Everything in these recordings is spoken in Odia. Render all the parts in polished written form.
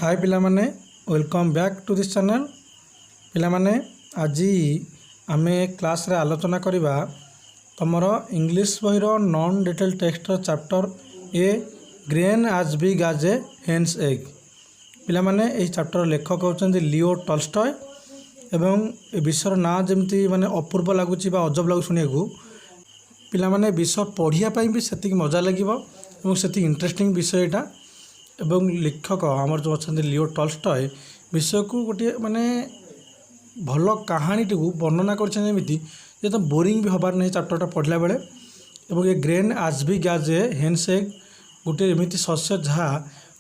हाय पिलामाने welcome back to this channel. पिलामाने आज आमे क्लास रे आलोचना करिबा तमर इंग्लिश बहिर non detail text chapter a grain as big as a hen's egg. पिलामाने एही चैप्टर लेखक होचंदी लियो टॉल्स्टॉय एवं ए विषयर ना जेमती माने अपूर्व लागुची बा अजब लागु सुनियाकू पिलामाने विषय पढ़िया पई भी सेतिक मजा लागिबो एवं सेतिक इंटरेस्टिंग विषय एटा एवं लेखक आमर जो अच्छा लियो टॉल्स्टॉय विषय को गोटे माने भल कहानी टी वर्णना करमती तो बोरिंग भी हबार नहीं चैप्टरटा पढ़ला बेले। एवं ये grain as big as a hen's egg गोटे एमती शस्य जहाँ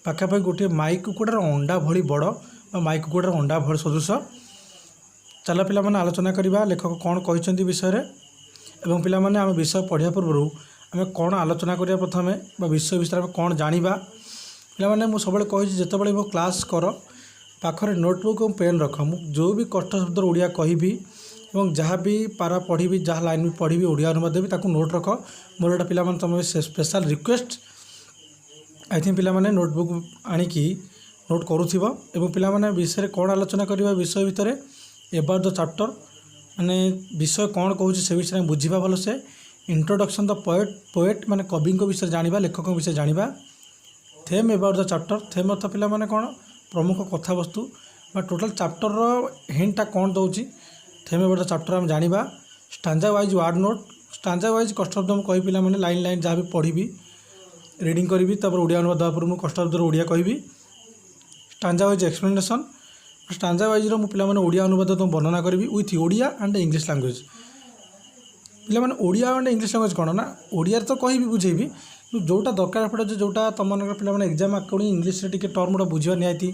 पाखापाखि गोटे माई कुकुड़ार अंडा भली बड़ माई कुकुड़ार अंडा भली सदृश। चल पिला माने आलोचना करवा लेखक कौन कहते विषय एवं पिला माने आम विषय पढ़िया पूर्व आम कौन आलोचना करिया प्रथमे विषय विषय में कौन जानिबा। पिलामाने मु सबले कहि जेतेबेले मो क्लास कर पाखरे नोटबुक और पेन रख मु जो भी कष्ट शब्द ओडिया कहबी एवं जहाँ भी पारा पढ़ी जहाँ लाइन भी पढ़ी ओडिया अनुवाद देवी ताकू नोट रख मोर एटा पिलामाने तुम स्पेशल रिक्वेस्ट। आई थिंक पिलामाने नोटबुक आनिकी नोट करूथिबो एवं पिलामाने विषय कौन आलोचना करबा विषय भितर एबाउट द चैप्टर माने विषय कौन कहूँ से विषय में बुझा भल से इंट्रोडक्शन द पोएट माने कवि विषय जानिबा लेखक विषय जानिबा। Theme about the chapter theme अर्थ पिला माने कौन प्रमुख कथा वस्तु बा टोटल चैप्टर हिंटा कौन दौची थेम एबाउट द चैप्टर आम जानिबा। Stanza wise word note stanza wise कष्ट शब्द मुझे कही पिला माने लाइन लाइन जहाँ भी पढ़ी रीडिंग करी ओडिया अनुवाद देवा पूर्व कष्ट शब्द ओडिया कहि। Stanza wise explanation stanza wise रो पिला माने ओडिया अनुवाद तुम वर्णना करी with Odia and English language. पिला माने ओडिया एंड इंग्लिश लैंग्वेज कौन ना ओडिया तो कहि बुझेबी जोटा दरकार पड़े जोटा तुम मन पे एग्जाम अकॉर्डिंग इंग्लिश रे टर्म गुड़ा बुझा निहाती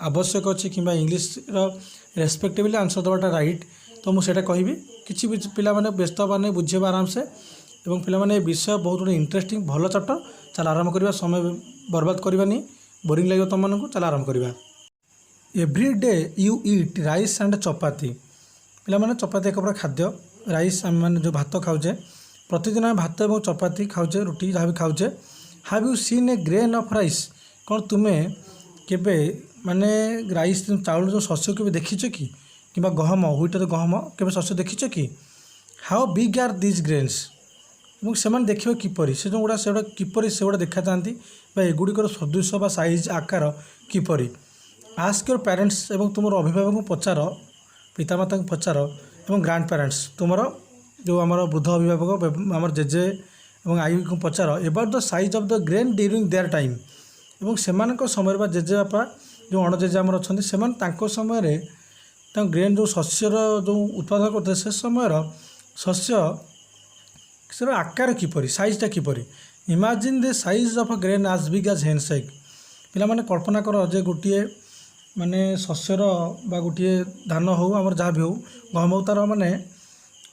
आवश्यक अच्छे कि इंग्लिश रेस्पेक्टिवली आंसर देवाटा राइट तो मुझे कहि किसी पिला माने व्यस्त हबार नहीं बुझेबा आराम से एवं पिला माने विषय बहुत गोटे इंटरेस्टिंग भल चैप्टर। चल आरंभ करवा समय बर्बाद करवानी बोरिंग लगे तुम मानक चल आरंभ करवा। Every day you eat rice and chapati पिला माने चपाती एक प्रकार खाद्य राइस आम मैंने जो भात खाऊे प्रतिदिन आम भात और चपाती खाऊे रुटी जहाँ भी खाऊे। Have you seen a grain of rice कौन तुम्हें केबे माने राइस चाउल जो शस्य के देखीच कि गहम हुईट गहम के शस्य देखीच कि how big are these grains से देखिए किपर से जो गुड़ा से किपर से गुड़ा देखा जाती एगुड़िकर सदृश बा साइज आकार किपर। आस्क योर पेरेंट्स एवं तुम अभिभावक पचार पितामाता पचार एवं ग्रांड पेरेंट्स तुम जो आम वृद्ध अभिभावक आम जेजे और आई को पचार about the size of the grain during their time एवं सेमानक समय बा जेजे बापा जो अणजेजे आम अच्छा से समय ग्रेन जो शस्यर जो उत्पादन करते से समय शस्य से आकार किपर साइजटा किपर। Imagine the size of a grain as big as hen's egg पिला माने कल्पना कर जे गोटे माने शस्यर बा गोटे धान हो आम जहाँ भी हो गहम हो तार माने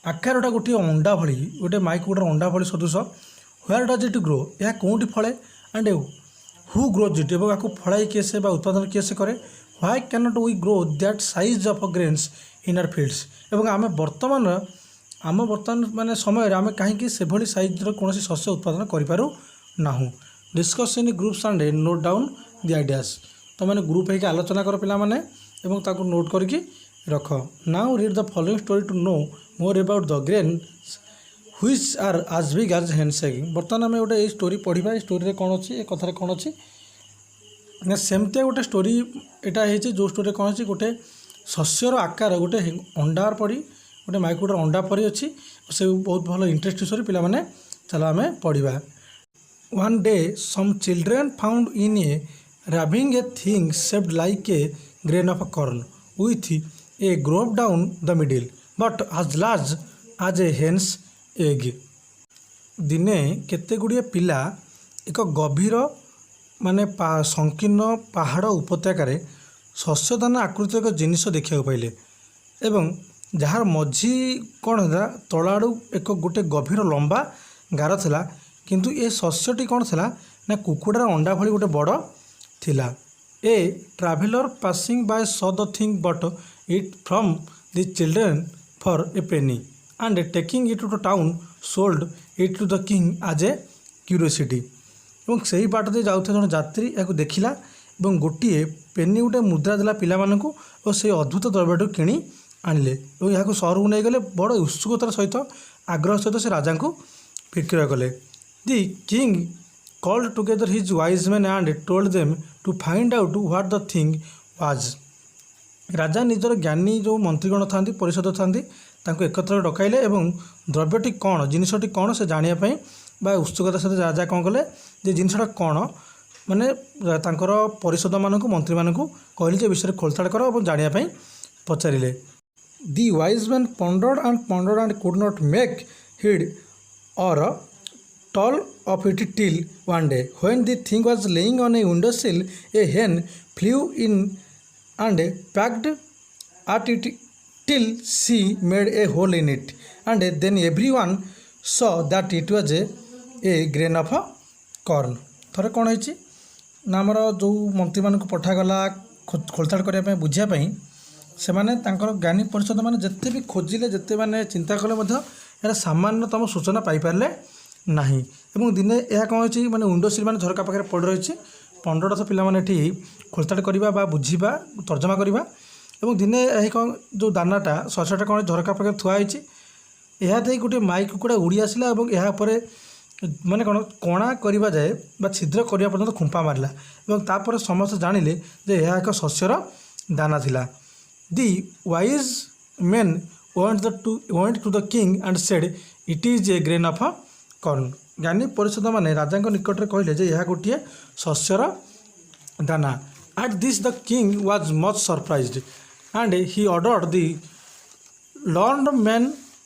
आकारटा गोटे अंडा भली गोटे माइक गोटे अंडा भली सदृश। व्हेयर डज इट ग्रो यह कौटी फले एंड हु ग्रोज इट एवं आपको फड़ाई किए से उत्पादन किए से करे। Why can not we grow that size of a grains in our fields एवं आम बर्तमान माने समय आम कहीं से भली साइज कौन शस्य उत्पादन करूँ ना। Discuss in groups and note down the ideas तो मैंने ग्रुप होकर आलोचना कर पिला माने एवं ताको नोट करके रख। Now read the following story to know more about the grain which are as big as hen's egg. बर्तमान आम गोटे स्टोरी पढ़ा स्टोरी कौन अच्छी ए कथार कौन अच्छी सेमती गोटे स्टोरी यहाँ जो स्टोरी कौन अच्छी गोटे शस्यर आकार गोटे अंडार पड़ी गोटे माइक गोटे अंडा परी अच्छी से बहुत भल इंटरेस्ट स्टोरी पिला माने चलो आम पढ़ा। One day some children found in a ravine a thing shaped like a grain of corn with a groove down the middle but as large as a hen's egg. दिने केते गुड़िए पिला एक गभीर माने संकीर्ण पहाड़ उपत्यकार शस्यदान आकृति एक जिनिस देखा पाइले एवं जार मझी कौन था तल आड़ू एक गोटे गभीर लंबा गार थिला किंतु ए शस्यटी कौन थिला ना कुकुड़ार अंडा भली गोटे बड़ थिला। A traveller passing by saw the thing bought it from the children for a penny and taking it to town sold it to the king as a curiosity. से ही बाट दे जाऊे जन यात्री या देखला ଏବଂ ଗୋଟିଏ ପେନି ଗୋଟେ ମୁଦ୍ରା ଦେଲା ପିଲାମାନଙ୍କୁ ଓ ସେ ଅଦ୍ଭୁତ ଦ୍ରବ୍ୟଟିକୁ କିଣି ଆଣିଲେ ଏବଂ ଏହାକୁ ସହରକୁ ନେଇଗଲେ ବଡ଼ ଉତ୍ସୁକତାର ସହିତ ଆଗ୍ରହ ସହିତ ସେ ରାଜାଙ୍କୁ ବିକ୍ରୟ କଲେ। The king called together his wise men and told them to find out what the thing was. ରାଜା ନିଜର ଜ୍ଞାନୀ ଯେଉଁ ମନ୍ତ୍ରୀଗଣ ଥାନ୍ତି ପରିଷଦ ଥାନ୍ତି ତାଙ୍କୁ ଏକତ୍ର ଡକାଇଲେ ଏବଂ ଦ୍ରବ୍ୟଟି କ'ଣ ଜିନିଷଟି କ'ଣ ସେ ଜାଣିବା ପାଇଁ ବା ଉତ୍ସୁକତା ସହିତ ରାଜା କ'ଣ କଲେ ଯେ ଜିନିଷଟା କ'ଣ ମାନେ ତାଙ୍କର ପରିଷଦମାନଙ୍କୁ ମନ୍ତ୍ରୀମାନଙ୍କୁ କହିଲେ ଯେ ବିଷୟରେ ଖୋଳତାଡ଼ କର ଏବଂ ଜାଣିବା ପାଇଁ ପଚାରିଲେ। The wise man pondered and could not make head or tail of it till one day when the thing was lying on a window sill a hen flew in and packed at it till she made a hole in it, and then everyone saw that it was a grain of corn। ଥରେ କ'ଣ ହେଇଛି ନା ଆମର ଯେଉଁ ମନ୍ତ୍ରୀମାନଙ୍କୁ ପଠାଗଲା ଖୋଳତାଡ଼ କରିବା ପାଇଁ ବୁଝିବା ପାଇଁ ସେମାନେ ତାଙ୍କର ଜ୍ଞାନୀ ପରିଷଦ ମାନେ ଯେତେ ବି ଖୋଜିଲେ ଯେତେ ମାନେ ଚିନ୍ତା କଲେ ମଧ୍ୟ ଏହାର ସାମାନ୍ୟତମ ସୂଚନା ପାଇପାରିଲେ ନାହିଁ ଏବଂ ଦିନେ ଏହା କ'ଣ ହେଇଛି ମାନେ ୱିଣ୍ଡୋ ସିଲ୍ ମାନେ ଝରକା ପାଖରେ ପଡ଼ି ରହିଛି। 15 ପିଲାମାନେ ଏଠି ଖୋଳତାଡ଼ କରିବା ବା ବୁଝିବା ତର୍ଜମା କରିବା ଏବଂ ଦିନେ ଏହି କ'ଣ ଯେଉଁ ଦାନାଟା ଶସ୍ୟଟା କ'ଣ ଝରକା ପାଖରେ ଥୁଆ ହେଇଛି ଏହା ଦେଇ ଗୋଟିଏ ମାଇ କୁକୁଡ଼ା ଉଡ଼ି ଆସିଲା ଏବଂ ଏହା ଉପରେ ମାନେ କ'ଣ କଣା କରିବା ଯାଏ ବା ଛିଦ୍ର କରିବା ପର୍ଯ୍ୟନ୍ତ ଖୁମ୍ପା ମାରିଲା ଏବଂ ତାପରେ ସମସ୍ତେ ଜାଣିଲେ ଯେ ଏହା ଏକ ଶସ୍ୟର ଦାନା ଥିଲା। The wise men went to the king and said it is a grain of corn। ଜ୍ଞାନୀ ପରିଷଦ ମାନେ ରାଜାଙ୍କ ନିକଟରେ କହିଲେ ଯେ ଏହା ଗୋଟିଏ ଶସ୍ୟର ଦାନା। At this the king was much surprised and he ordered the learned men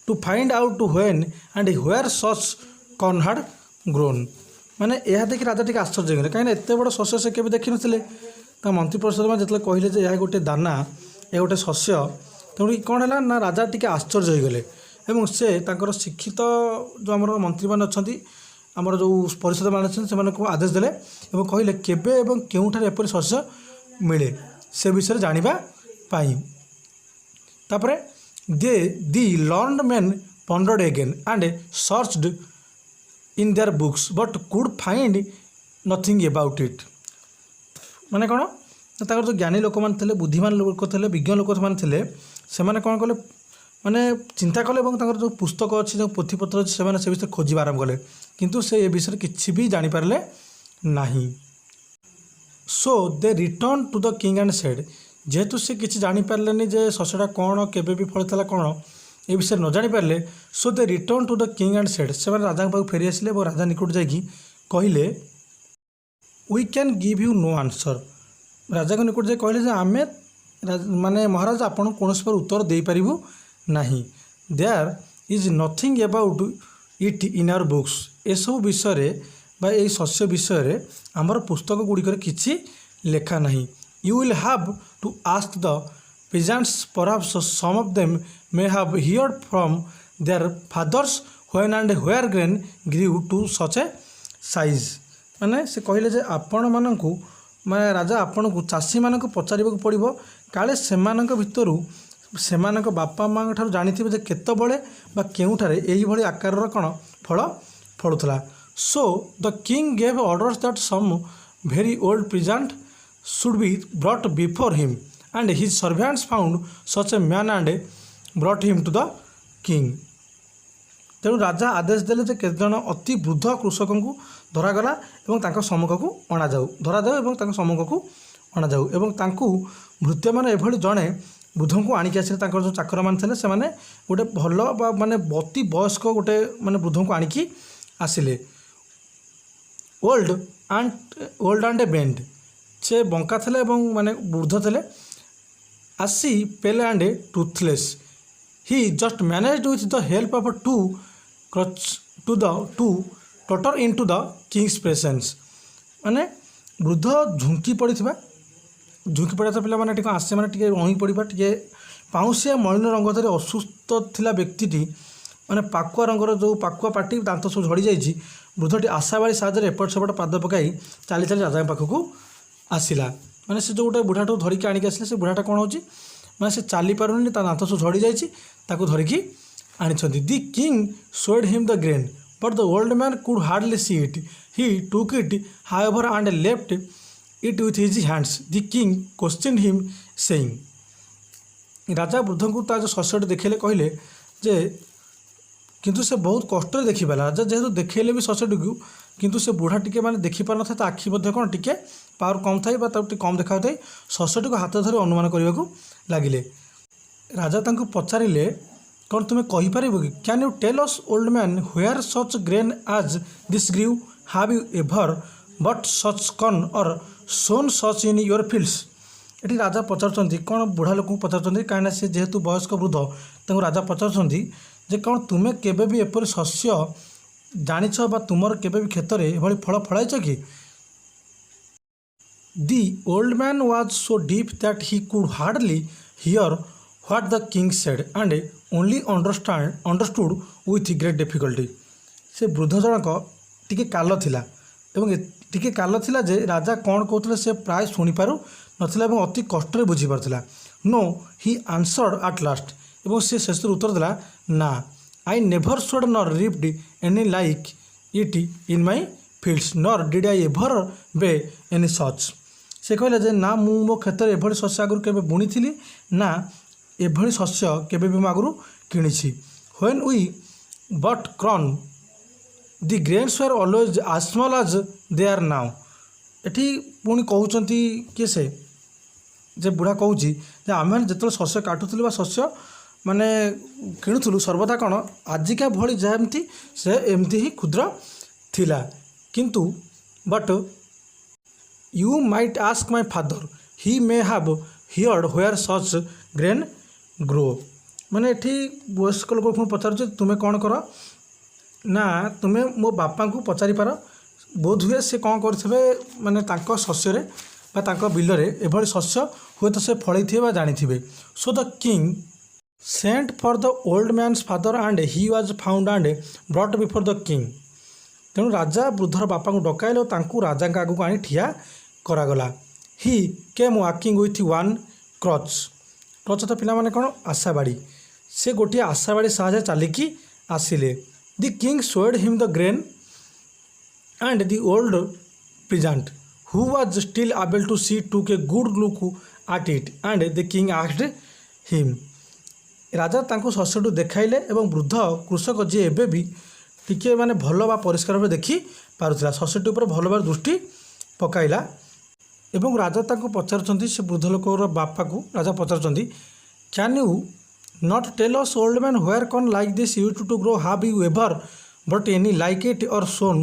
to find out when and where such corn had grown। ମାନେ ଏହା ଦେଖି ରାଜା ଟିକେ ଆଶ୍ଚର୍ଯ୍ୟ ହେଇଗଲେ କାହିଁକିନା ଏତେ ବଡ଼ ଶସ୍ୟ ସେ କେବେ ଦେଖିନଥିଲେ। ତା ମନ୍ତ୍ରୀ ପରିଷଦ ମାନେ ଯେତେବେଳେ କହିଲେ ଯେ ଏହା ଗୋଟେ ଦାନା ଏହା ଗୋଟେ ଶସ୍ୟ ତେଣୁ କ'ଣ ହେଲା ନା ରାଜା ଟିକେ ଆଶ୍ଚର୍ଯ୍ୟ ହେଇଗଲେ ଏବଂ ସେ ତାଙ୍କର ଶିକ୍ଷିତ ଯେଉଁ ଆମର ମନ୍ତ୍ରୀମାନେ ଅଛନ୍ତି ଆମର ଯେଉଁ ପରିଷଦ ମାନେ ଅଛନ୍ତି ସେମାନଙ୍କୁ ଆଦେଶ ଦେଲେ ଏବଂ କହିଲେ କେବେ ଏବଂ କେଉଁଠାରେ ଏପରି ଶସ୍ୟ ମିଳେ ସେ ବିଷୟରେ ଜାଣିବା ପାଇଁ। ତାପରେ ଦି ଲର୍ଣ୍ଣଡ୍ main pondered again and searched in their books but could find nothing about it। ମାନେ କ'ଣ ତାଙ୍କର ଯେଉଁ ଜ୍ଞାନୀ ଲୋକମାନେ ଥିଲେ ବୁଦ୍ଧିମାନ ଲୋକ ଥିଲେ ବିଜ୍ଞ ଲୋକମାନେ ଥିଲେ ସେମାନେ କ'ଣ କଲେ ମାନେ ଚିନ୍ତା କଲେ ଏବଂ ତାଙ୍କର ଯେଉଁ ପୁସ୍ତକ ଅଛି ଯେଉଁ ପୋଥିପତ୍ର ଅଛି ସେମାନେ ସେ ବିଷୟରେ ଖୋଜିବା ଆରମ୍ଭ କଲେ କିନ୍ତୁ ସେ ଏ ବିଷୟରେ କିଛି ବି ଜାଣିପାରିଲେ ନାହିଁ। So they return to the king and said. ଯେହେତୁ ସେ କିଛି ଜାଣିପାରିଲେନି ଯେ ଶସ୍ୟଟା କ'ଣ କେବେ ବି ଫଳିଥିଲା କ'ଣ ଏ ବିଷୟରେ ନ ଜାଣିପାରିଲେ so they return to the king and said. ସେମାନେ ରାଜାଙ୍କ ପାଖକୁ ଫେରି ଆସିଲେ ଏବଂ ରାଜା ନିକଟ ଯାଇକି କହିଲେ we can give you no answer. ରାଜାଙ୍କ ନିକଟ ଯାଇ କହିଲେ ଯେ ଆମେ ମାନେ ମହାରାଜ ଆପଣଙ୍କୁ କୌଣସି ପ୍ରକାର ଉତ୍ତର ଦେଇପାରିବୁ ନାହିଁ। There is nothing about it in our books. ଏସବୁ ବିଷୟରେ ବା ଏଇ ଶସ୍ୟ ବିଷୟରେ ଆମର ପୁସ୍ତକ ଗୁଡ଼ିକରେ କିଛି ଲେଖା ନାହିଁ। You will have to ask the peasants, perhaps some of them may have heard from their fathers when and where grain grew to such a size। ମାନେ ସେ କହିଲେ ଯେ ଆପଣମାନଙ୍କୁ ମାନେ ରାଜା ଆପଣଙ୍କୁ ଚାଷୀମାନଙ୍କୁ ପଚାରିବାକୁ ପଡ଼ିବ କାଳେ ସେମାନଙ୍କ ଭିତରୁ ସେମାନଙ୍କ ବାପା ମାଙ୍କ ଠାରୁ ଜାଣିଥିବେ ଯେ କେତେବେଳେ ବା କେଉଁଠାରେ ଏଇଭଳି ଆକାରର କ'ଣ ଫଳ ଫଳୁଥିଲା। So the king gave orders that some very old peasant should be brought before him and his servants found such a man and brought him to the king। ତେଣୁ ରାଜା ଆଦେଶ ଦେଲେ ଯେ କେତେଜଣ ଅତି ବୃଦ୍ଧ କୃଷକଙ୍କୁ ଧରାଗଲା ଏବଂ ତାଙ୍କ ସମ୍ମୁଖକୁ ଧରାଯାଉ ଏବଂ ତାଙ୍କ ସମ୍ମୁଖକୁ ଅଣାଯାଉ ଏବଂ ତାଙ୍କୁ ଭୃତ୍ୟମାନେ ଏଭଳି ଜଣେ ବୃଦ୍ଧଙ୍କୁ ଆଣିକି ଆସିଲେ। ତାଙ୍କର ଯେଉଁ ଚାକରମାନେ ଥିଲେ ସେମାନେ ଗୋଟେ ଭଲ ବା ମାନେ ଅତି ବୟସ୍କ ଗୋଟେ ମାନେ ବୃଦ୍ଧଙ୍କୁ ଆଣିକି ଆସିଲେ। Old and bent. ସେ ବଙ୍କା ଥିଲେ ଏବଂ ମାନେ ବୃଦ୍ଧ ଥିଲେ। ଆସି pale and toothless. He just managed with the help of to totter into the king's presence. ମାନେ ବୃଦ୍ଧ ଝୁଙ୍କି ପଡ଼ିଥିବା ପିଲାମାନେ ଟିକେ ଆସେ ମାନେ ଟିକେ ରହି ପଡ଼ିବା ଟିକେ ପାଉଁଶିଆ ମଳିନ ରଙ୍ଗ ଧରି ଅସୁସ୍ଥ ଥିଲା ବ୍ୟକ୍ତିଟି ମାନେ ପାକୁଆ ରଙ୍ଗର ଯେଉଁ ପାକୁଆ ପାଟି ଦାନ୍ତ ସବୁ ଝଡ଼ିଯାଇଛି ବୃଦ୍ଧଟି ଆଶାବାଡ଼ି ସାହାଯ୍ୟରେ ଏପଟ ସେପଟ ପାଦ ପକାଇ ଚାଲି ଚାଲି ରାଜାଙ୍କ ପାଖକୁ ଆସିଲା। ମାନେ ସେ ଯେଉଁ ଗୋଟେ ବୁଢ଼ାଟାକୁ ଧରିକି ଆଣିକି ଆସିଲେ ସେ ବୁଢ଼ାଟା କ'ଣ ହେଉଛି ମାନେ ସେ ଚାଲିପାରୁନି ତା ଦାନ୍ତ ସବୁ ଝଡ଼ିଯାଇଛି ତାକୁ ଧରିକି ଆଣିଛନ୍ତି। The king showed him the grain but the old man could hardly see it. He took it however and left it with his hands. The king questioned him saying, ରାଜା ବୃଦ୍ଧଙ୍କୁ ତା ଯେଉଁ ଶସ୍ୟଟି ଦେଖେଇଲେ କହିଲେ ଯେ କିନ୍ତୁ ସେ ବହୁତ କଷ୍ଟରେ ଦେଖିପାରିଲା। ରାଜା ଯେହେତୁ ଦେଖେଇଲେ ବି ଶସ୍ୟଟିକୁ, କିନ୍ତୁ ସେ ବୁଢ଼ା ଟିକେ ମାନେ ଦେଖିପାରିନଥାଏ, ତା ଆଖି ମଧ୍ୟ କ'ଣ ଟିକେ ପାୱାର କମ୍ ଥାଏ ବା ତାକୁ ଟିକେ କମ୍ ଦେଖାଯାଉଥାଏ। ଶସ୍ୟଟିକୁ ହାତ ଧରି ଅନୁମାନ କରିବାକୁ ଲାଗିଲେ। ରାଜା ତାଙ୍କୁ ପଚାରିଲେ, କ'ଣ ତୁମେ କହିପାରିବ କି? Can you tell us old man where such grain as this grew? Have you ever bought such corn or sown such in your fields? ଏଠି ରାଜା ପଚାରୁଛନ୍ତି, କ'ଣ ବୁଢ଼ା ଲୋକଙ୍କୁ ପଚାରୁଛନ୍ତି, କାହିଁକିନା ସେ ଯେହେତୁ ବୟସ୍କ ବୃଦ୍ଧ, ତାଙ୍କୁ ରାଜା ପଚାରୁଛନ୍ତି ଯେ କ'ଣ ତୁମେ କେବେ ବି ଏପରି ଶସ୍ୟ ଜାଣିଛ ବା ତୁମର କେବେ ବି କ୍ଷେତରେ ଏଭଳି ଫଳ ଫଳାଇଛ କି? The old man was so deaf that he could hardly hear what the king said and only understood with great difficulty. ସେ ବୃଦ୍ଧ ଜଣକ ଟିକେ କାଲ ଥିଲା ଏବଂ ଟିକେ କାଲ ଥିଲା ଯେ ରାଜା କ'ଣ କହୁଥିଲେ ସେ ପ୍ରାୟ ଶୁଣିପାରୁ ନଥିଲା ଏବଂ ଅତି କଷ୍ଟରେ ବୁଝିପାରୁଥିଲା। No he answered at last, ଏବଂ ସେ ଶେଷରେ ଉତ୍ତର ଦେଲା, ନା, I never sowed nor reaped any like it in my fields nor did I ever buy any such. ସେ କହିଲେ ଯେ ନା, ମୁଁ ମୋ କ୍ଷେତ୍ରରେ ଏଭଳି ଶସ୍ୟ ଆଗରୁ କେବେ ବୁଣିଥିଲି ନା ଏଭଳି ଶସ୍ୟ କେବେ ବି ମୁଁ ଆଗରୁ କିଣିଛି। When we bought corn the grains were always as small as they are now. ଏଠି ପୁଣି କହୁଛନ୍ତି କିଏ ସେ ଯେ ବୁଢ଼ା କହୁଛି ଯେ ଆମେମାନେ ଯେତେବେଳେ ଶସ୍ୟ କାଟୁଥିଲୁ ବା ଶସ୍ୟ ମାନେ କିଣୁଥିଲୁ ସର୍ବଦା କ'ଣ ଆଜିକା ଭଳି ଯେମିତି ସେ ଏମିତି ହିଁ କ୍ଷୁଦ୍ର ଥିଲା। କିନ୍ତୁ but you might ask my father, he may have heard where such grain grow. ମାନେ ଏଠି ବୟସ୍କ ଲୋକଙ୍କୁ ପଚାରୁଛି, ତୁମେ କ'ଣ କର ନା ତୁମେ ମୋ ବାପାଙ୍କୁ ପଚାରିପାର, ବୋଧହୁଏ ସେ କ'ଣ କରିଥିବେ ମାନେ ତାଙ୍କ ଶସ୍ୟରେ ବା ତାଙ୍କ ବିଲରେ ଏଭଳି ଶସ୍ୟ ହୁଏତ ସେ ଫଳେଇଥିବେ ବା ଜାଣିଥିବେ। So the king sent for the old man's father and he was found and brought before the king. ତେଣୁ ରାଜା ବୃଦ୍ଧର ବାପାଙ୍କୁ ଡକାଇଲେ ଓ ତାଙ୍କୁ ରାଜାଙ୍କ ଆଗକୁ ଆଣି ଠିଆ କରାଗଲା। ହି କେମ୍ walking with one crouch. Crouch ତ ପିଲାମାନେ କ'ଣ ଆଶାବାଡ଼ି, ସେ ଗୋଟିଏ ଆଶାବାଡ଼ି ସାହାଯ୍ୟରେ ଚାଲିକି ଆସିଲେ। The king showed him the grain and the old peasant who was still able to see took a good look at it and the king asked him। ରାଜା ତାଙ୍କୁ ଶସ୍ୟଟି ଦେଖାଇଲେ ଏବଂ ବୃଦ୍ଧ କୃଷକ ଯିଏ ଏବେ ବି ଟିକିଏ ମାନେ ଭଲ ବା ପରିଷ୍କାର ଭାବେ ଦେଖି ପାରୁଥିଲା ଶସ୍ୟଟି ଉପରେ ଭଲ ଭାବରେ ଦୃଷ୍ଟି ପକାଇଲା। ଏବଂ ରାଜା ତାଙ୍କୁ ପଚାରୁଛନ୍ତି, ସେ ବୃଦ୍ଧ ଲୋକର ବାପାକୁ ରାଜା ପଚାରୁଛନ୍ତି, can you not tell us old man where corn like this used to grow? Have you ever bought any like it or sown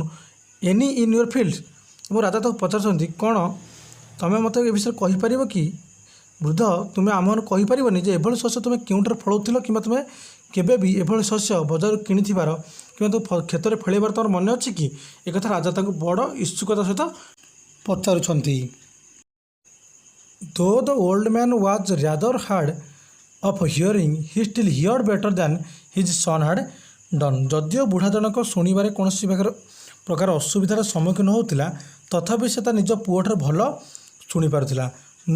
any in your field? ଏବଂ ରାଜା ତାକୁ ପଚାରୁଛନ୍ତି, କ'ଣ ତୁମେ ମୋତେ ଏ ବିଷୟରେ କହିପାରିବ କି? ବୃଦ୍ଧ, ତୁମେ ଆମମାନଙ୍କୁ କହିପାରିବନି ଯେ ଏଭଳି ଶସ୍ୟ ତୁମେ କେଉଁଠାରେ ଫଳାଉଥିଲ କିମ୍ବା ତୁମେ କେବେ ବି ଏଭଳି ଶସ୍ୟ ବଜାରରୁ କିଣିଥିବାର କିମ୍ବା ତୁ କ୍ଷେତରେ ଫଳେଇବାର ତୁମର ମନେ ଅଛି କି? ଏକଥା ରାଜା ତାଙ୍କୁ ବଡ଼ ଇଚ୍ଛୁକତା ସହିତ ପଚାରୁଛନ୍ତି। Though the old man was rather hard of hearing he still heard better than his son had done. ଯଦିଓ ବୁଢ଼ା ଜଣକ ଶୁଣିବାରେ କୌଣସି ପ୍ରକାର ଅସୁବିଧାର ସମ୍ମୁଖୀନ ହେଉଥିଲା, ତଥାପି ସେ ତା ନିଜ ପୁଅଠାରୁ ଭଲ ଶୁଣିପାରୁଥିଲା।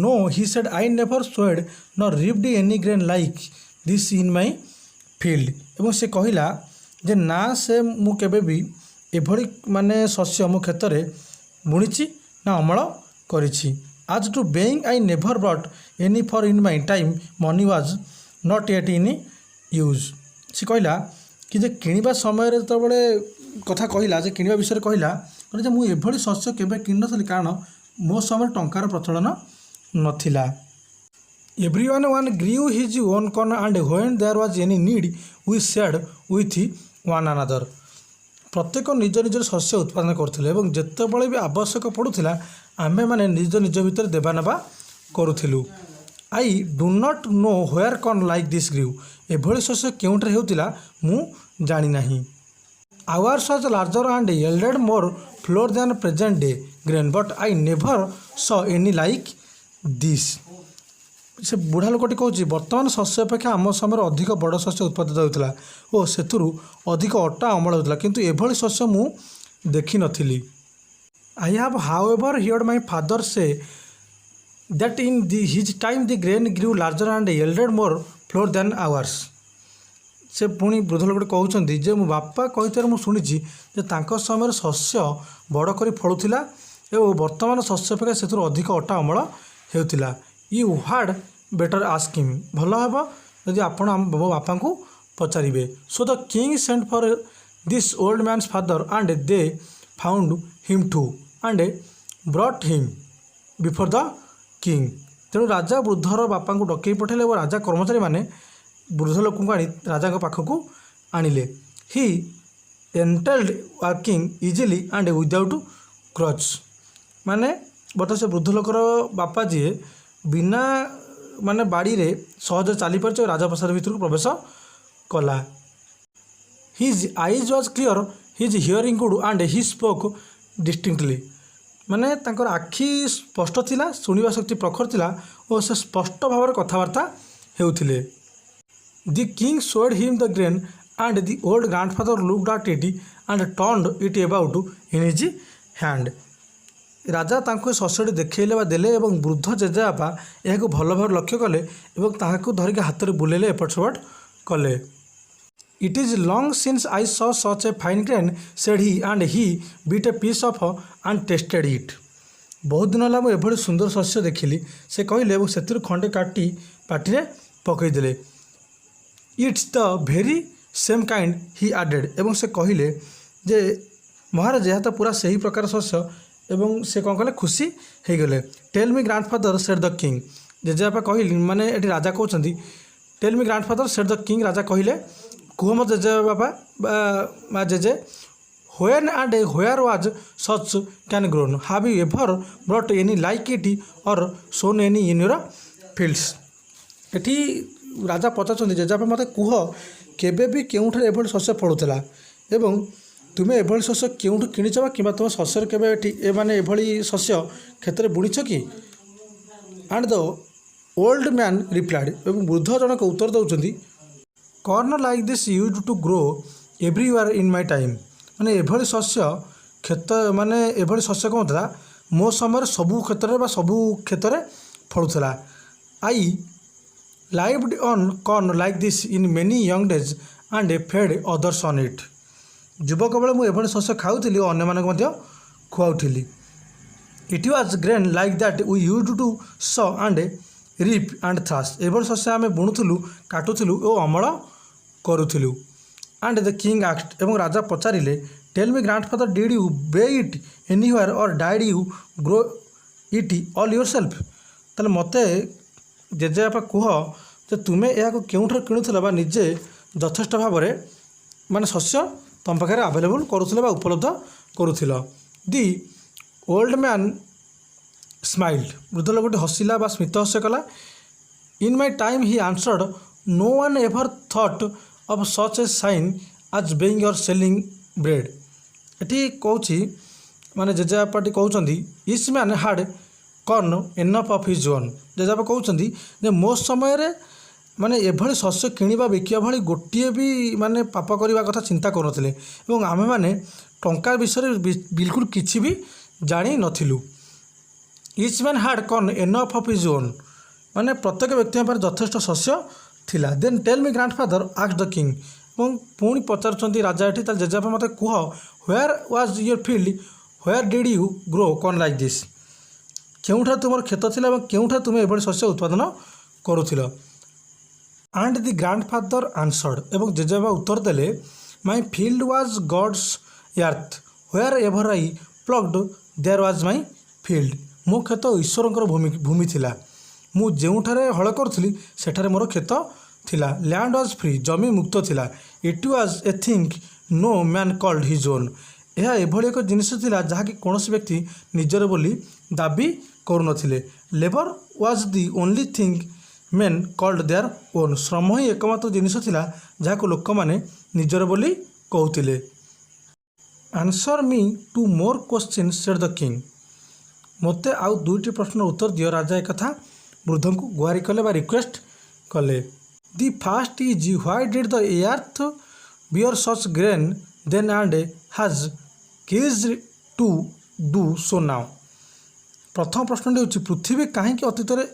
No he said I never sowed nor reaped any grain like this in my field. ଏବଂ ସେ କହିଲା ଯେ ନା, ସେ ମୁଁ କେବେ ବି ଏଭଳି ମାନେ ଶସ୍ୟ ମୋ କ୍ଷେତରେ ବୁଣିଛି ନା ଅମଳ କରିଛି। As to buying I never bought any for in my time money was not yet in use. ସେ କହିଲା କି ଯେ କିଣିବା ସମୟରେ ଯେତେବେଳେ କଥା କହିଲା, ଯେ କିଣିବା ବିଷୟରେ କହିଲା ଯେ ମୁଁ ଏଭଳି ଶସ୍ୟ କେବେ କିଣିନଥିଲି କାରଣ ମୋ ସମୟରେ ଟଙ୍କାର ପ୍ରଚଳନ ନଥିଲା। Everyone grew his own corn and when there was any need we shared with one another। ପ୍ରତ୍ୟେକ ନିଜ ନିଜର ଶସ୍ୟ ଉତ୍ପାଦନ କରୁଥିଲେ ଏବଂ ଯେତେବେଳେ ବି ଆବଶ୍ୟକ ପଡ଼ୁଥିଲା ଆମେମାନେ ନିଜ ନିଜ ଭିତରେ ଦେବା ନେବା କରୁଥିଲୁ। I do not know where corn like this grew. ଏଭଳି ଶସ୍ୟ କେଉଁଠାରେ ହେଉଥିଲା ମୁଁ ଜାଣିନାହିଁ। Ours was larger and yielded more flour than present day grain but I never saw any like this. ସେ ବୁଢ଼ା ଲୋକଟି କହୁଛି, ବର୍ତ୍ତମାନ ଶସ୍ୟ ଅପେକ୍ଷା ଆମ ସମୟରେ ଅଧିକ ବଡ଼ ଶସ୍ୟ ଉତ୍ପାଦିତ ହେଉଥିଲା ଓ ସେଥିରୁ ଅଧିକ ଅଟା ଅମଳ ହେଉଥିଲା, କିନ୍ତୁ ଏଭଳି ଶସ୍ୟ ମୁଁ ଦେଖିନଥିଲି। I have however heard my father say that in his time the grain grew larger and yielded more flour than ours. ସେ ପୁଣି ବୃଦ୍ଧ ଲୋକଟି କହୁଛନ୍ତି ଯେ ମୋ ବାପା କହିଥିବାରୁ ମୁଁ ଶୁଣିଛି ଯେ ତାଙ୍କ ସମୟରେ ଶସ୍ୟ ବଡ଼ କରି ଫଳୁଥିଲା ଏବଂ ବର୍ତ୍ତମାନ ଶସ୍ୟ ଅପେକ୍ଷା ସେଥିରୁ ଅଧିକ ଅଟା ଅମଳ ହେଉଥିଲା। You had better ask him, ଭଲ ହେବ ଯଦି ଆପଣ ମୋ ବାପାଙ୍କୁ ପଚାରିବେ। So the king sent for this old man's father and they found him too and brought him before the king. ତେଣୁ ରାଜା ବୃଦ୍ଧର ବାପାଙ୍କୁ ଡକେଇ ପଠାଇଲେ ଏବଂ ରାଜା କର୍ମଚାରୀମାନେ ବୃଦ୍ଧ ଲୋକଙ୍କୁ ଆଣି ରାଜାଙ୍କ ପାଖକୁ ଆଣିଲେ। ହି ଏଣ୍ଟେଲ୍ଡ ୱାର୍କିଂ ଇଜିଲି ଆଣ୍ଡ ୱିଦାଉଟ୍ କ୍ରଚ୍, ମାନେ ବର୍ତ୍ତମାନ ସେ ବୃଦ୍ଧ ଲୋକର ବାପା ଯିଏ ବିନା ମାନେ ବାଡ଼ିରେ ସହଜରେ ଚାଲିପାରୁଛି ଓ ରାଜପ୍ରସାଦ ଭିତରକୁ ପ୍ରବେଶ କଲା। His eyes was clear, his hearing good and he spoke distinctly, ମାନେ ତାଙ୍କର ଆଖି ସ୍ପଷ୍ଟ ଥିଲା, ଶୁଣିବା ଶକ୍ତି ପ୍ରଖର ଥିଲା ଓ ସେ ସ୍ପଷ୍ଟ ଭାବରେ କଥାବାର୍ତ୍ତା ହେଉଥିଲେ। The king showed him the grain and the old grandfather looked at it and turned it about in his hand. ରାଜା ତାଙ୍କୁ ଶସ୍ୟଟି ଦେଖାଇଲେ ବା ଦେଲେ ଏବଂ ବୃଦ୍ଧ ଜେଜେବାପା ଏହାକୁ ଭଲ ଭାବରେ ଲକ୍ଷ୍ୟ କଲେ ଏବଂ ତାହାକୁ ଧରିକି ହାତରେ ବୁଲେଇଲେ, ଏପଟ ସେପଟ କଲେ। It is long since I saw such a fine grain said he and he bit a piece off and tasted it. ବହୁତ ଦିନ ହେଲା ମୁଁ ଏଭଳି ସୁନ୍ଦର ଶସ୍ୟ ଦେଖିଲି, ସେ କହିଲେ ଏବଂ ସେଥିରୁ ଖଣ୍ଡେ କାଟି ପାଟିରେ ପକାଇଦେଲେ। It's the very same kind he added, ଏବଂ ସେ କହିଲେ ଯେ ମହାରାଜ ଏହା ତ ପୁରା ସେହି ପ୍ରକାର ଶସ୍ୟ, ଏବଂ ସେ କ'ଣ କଲେ ଖୁସି ହେଇଗଲେ। Tail me grandfather said the king, ଜେଜେବାପା କହିଲେ, ମାନେ ଏଠି ରାଜା କହୁଛନ୍ତି tell me grandfather said the king, ରାଜା କହିଲେ କୁହ ମୋ ଜେଜେବାପା ବା ଜେଜେ, when and where was such corn grown, have you ever bought any like it or sown any in your fields. ଏଠି ରାଜା ପଚାରୁଛନ୍ତି ଜେଜେବାପା ମୋତେ କୁହ କେବେ ବି କେଉଁଠାରେ ଏଭଳି ଶସ୍ୟ ଫଳୁଥିଲା ଏବଂ ତୁମେ ଏଭଳି ଶସ୍ୟ କେଉଁଠୁ କିଣିଛ ବା କିମ୍ବା ତୁମ ଶସ୍ୟରେ କେବେ ଏଠି ମାନେ ଏଭଳି ଶସ୍ୟ କ୍ଷେତ୍ରରେ ବୁଣିଛ କି? And the old man replied, ଏବଂ ବୃଦ୍ଧ ଜଣକ ଉତ୍ତର ଦେଉଛନ୍ତି corn like this used to grow everywhere in my time, ମାନେ ଏଭଳି ଶସ୍ୟ କ୍ଷେତ ମାନେ ଏଭଳି ଶସ୍ୟ କ'ଣ ଥିଲା ମୋ ସମୟରେ ସବୁ କ୍ଷେତ୍ରରେ ବା ସବୁ କ୍ଷେତ୍ରରେ ଫଳୁଥିଲା। I lived on corn like this in my young days and fed others on it, ଯୁବକ ବେଳେ ମୁଁ ଏଭଳି ଶସ୍ୟ ଖାଉଥିଲି ଓ ଅନ୍ୟମାନଙ୍କୁ ମଧ୍ୟ ଖୁଆଉଥିଲି। It was grain like that we used to sow and reap and thresh, ଏଭଳି ଶସ୍ୟ ଆମେ ବୁଣୁଥିଲୁ, କାଟୁଥିଲୁ ଓ ଅମଳ କରୁଥିଲୁ। ଆଣ୍ଡ ଦ କିଙ୍ଗ ଆକ୍ସଡ୍, ଏବଂ ରାଜା ପଚାରିଲେ tail me grandfather did you buy it anywhere or did you grow it all yourself, ତାହେଲେ ମୋତେ ଜେଜେବାପା କୁହ ଯେ ତୁମେ ଏହାକୁ କେଉଁଠାରୁ କିଣୁଥିଲ ବା ନିଜେ ଯଥେଷ୍ଟ ଭାବରେ ମାନେ ଶସ୍ୟ ତୁମ ପାଖରେ ଆଭେଲେବୁଲ୍ କରୁଥିଲ ବା ଉପଲବ୍ଧ କରୁଥିଲ। ଦି ଓଲ୍ଡ ମ୍ୟାନ୍ ସ୍ମାଇଲ୍ଡ, ବୃଦ୍ଧ ଲୋକଟି ହସିଲା ବା ସ୍ମିତ ହସ୍ୟ କଲା। In my time he answered no one ever thought of such a sign as buying or selling bread। ଏଠି କହୁଛି ମାନେ ଜେଜେବାପାଟି କହୁଛନ୍ତି each man had Karna enough of his own, ଜେଜେବାପା କହୁଛନ୍ତି ଯେ ମୋ ସମୟରେ ମାନେ ଏଭଳି ଶସ୍ୟ କିଣିବା ବିକିବା ଭଳି ଗୋଟିଏ ବି ମାନେ ପାପ କରିବା କଥା ଚିନ୍ତା କରୁନଥିଲେ ଏବଂ ଆମେମାନେ ଟଙ୍କା ବିଷୟରେ ବିଲକୁଲ କିଛି ବି ଜାଣିନଥିଲୁ। Each man had Karna enough of his own, ମାନେ ପ୍ରତ୍ୟେକ ବ୍ୟକ୍ତିଙ୍କ ପାଖରେ ଯଥେଷ୍ଟ ଶସ୍ୟ ଥିଲା। ଦେନ୍ ଟେଲ୍ ମି ଗ୍ରାଣ୍ଡଫାଦର ଆକ୍ସ ଦ କିଙ୍ଗ, ଏବଂ ପୁଣି ପଚାରୁଛନ୍ତି ରାଜା ଏଠି ତାହେଲେ ଜେଜେବାପା ମୋତେ କୁହ where was your field where did you grow corn like this, କେଉଁଠାରେ ତୁମର କ୍ଷେତ ଥିଲା ଏବଂ କେଉଁଠାରେ ତୁମେ ଏଭଳି ଶସ୍ୟ ଉତ୍ପାଦନ କରୁଥିଲ। ଆଣ୍ଡ ଦି ଗ୍ରାଣ୍ଡଫାଦର ଆନ୍ସର୍ଡ, ଏବଂ ଜେଜେବାପା ଉତ୍ତର ଦେଲେ my field was God's earth wherever I ploughed there was my field, ମୋ କ୍ଷେତ ଈଶ୍ୱରଙ୍କର ଭୂମି ଥିଲା, ମୁଁ ଯେଉଁଠାରେ ହଳ କରୁଥିଲି ସେଠାରେ ମୋର କ୍ଷେତ ଥିଲା। ଲ୍ୟାଣ୍ଡ ୱାଜ୍ ଫ୍ରି, ଜମି ମୁକ୍ତ ଥିଲା। It was a thing no man called his own, ଏହା ଏଭଳି ଏକ ଜିନିଷ ଥିଲା ଯାହାକି କୌଣସି ବ୍ୟକ୍ତି ନିଜର ବୋଲି ଦାବି କରୁନଥିଲେ। Labour was the only thing men called their own, ଶ୍ରମ ହିଁ ଏକମାତ୍ର ଜିନିଷ ଥିଲା ଯାହାକୁ ଲୋକମାନେ ନିଜର ବୋଲି କହୁଥିଲେ। Answer me two more question said the king, ମୋତେ ଆଉ ଦୁଇଟି ପ୍ରଶ୍ନର ଉତ୍ତର ଦିଅ, ରାଜା ଏକଥା ବୃଦ୍ଧଙ୍କୁ ଗୁହାରି କଲେ ବା ରିକ୍ୱେଷ୍ଟ କଲେ। The first is why did the earth bear such grain then and has କିଜ୍ ଟୁ ଡୁ ସୋ ନାଓ, ପ୍ରଥମ ପ୍ରଶ୍ନଟି ହେଉଛି ପୃଥିବୀ କାହିଁକି ଅତୀତରେ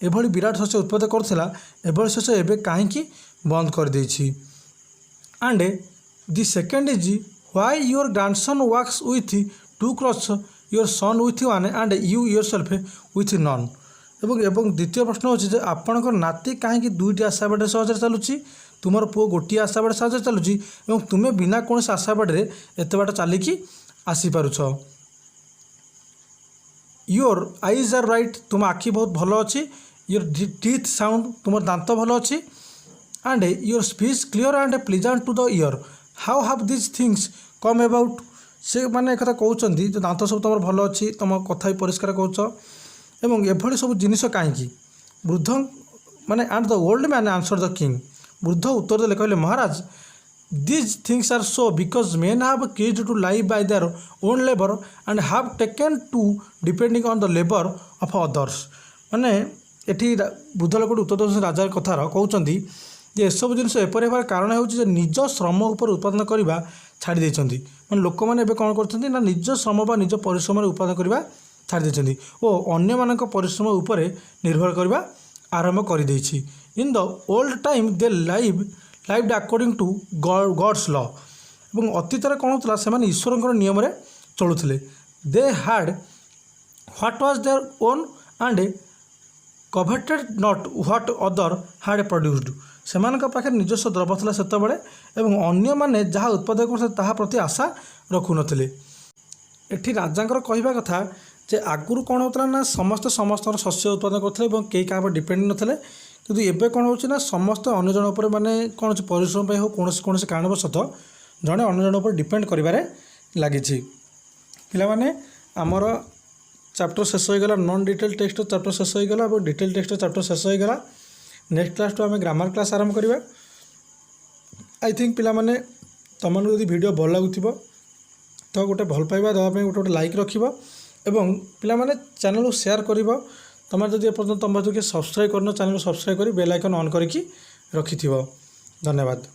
ଏଭଳି ବିରାଟ ଶସ୍ୟ ଉତ୍ପାଦନ କରୁଥିଲା, ଏଭଳି ଶସ୍ୟ ଏବେ କାହିଁକି ବନ୍ଦ କରିଦେଇଛି। And the second is why your grandson walks with two crutch your son with one and you yourself with none. एवं द्वितीय प्रश्न होची आपणकर नाती कहीं दुईटी आशावाड़ी सहज चलुची, तुमर पुओ गोटे आशावाड़ी सहज चलुची एवं तुमे बिना कौन आशावाड़ी एत बाट चलिकी आसीपारुछ। योर आईज आर राइट, तुम आखि बहुत भल अच्छी। योर टीथ साउंड, तुम दांत भल अच्छी। And your speech clear and pleasant to the ear. How have this things come about, से मैंने एक कहते जो दांत सब तुम भल अच्छी, तुम कथा भी परिष्कार कौच एवं एभली सब जिनिस कहीं वृद्ध माने and the old man answered the king. वृद्ध उत्तर देले कहले महाराज these things are so because men have ceased to live by their own labour and have taken to depending on the labour of others. माने एठी बुद्ध लोक उत्तर देउछन राजा कथार कहउछंती जे एसबु जिनिस एपरि हेबार कारण होउछि निज श्रम उपर उत्पादन करबा छाड़ी देइछंती। माने लोक माने एबे कोन करछंती ना निज श्रम बा निज परिश्रम उत्पादन करबा छाड़ी देइछंती ओ अन्य मानक परिश्रम उपरे निर्भर करबा आरंभ कर देइछि। In the old time they lived according to God's law. एवं अतीतर कौन होता से ईश्वर नियम रे चलुथिले। They had what was their own and coveted not what other had produced. सेमानक पाखे निजस्व द्रव्य था सेतबेले एवं अन्य माने जहाँ उत्पादन करते ताहा प्रति आशा रखु नथिले। एठी राजांकर कहवा कथा जे आगुरु कौन होता ना समस्ते समस्त शस्य उत्पादन करते कई क्या डिपेंड नथिले, किंतु एबे कौन होछि ना समस्त अन्य जन उपर माने कौन परिश्रम पे हो कौन कारणवशतः जड़े अन्य जन उपर डिपेंड करिबारे लागिछि। पिला माने आमर चैप्टर शेष हो गला, नॉन डिटेल टेक्स्ट चैप्टर शेष हो गला और डिटेल टेक्स्ट चैप्टर शेष हो गला। नेक्स्ट क्लास तो आम ग्रामर क्लास आरंभ करवा। आई थिंक पिला माने तुमको यदि वीडियो भल लगुथिबो तो गोटे भल पाइबा देवाई गोटे लाइक रखिबो एवं पिला माने चैनल को शेयर करिबो। तुम जदि एपर्यंत तुम जो सब्सक्राइब करन चैनल को सब्सक्राइब करी बेल आइकन ऑन करके रखिथिबो। धन्यवाद।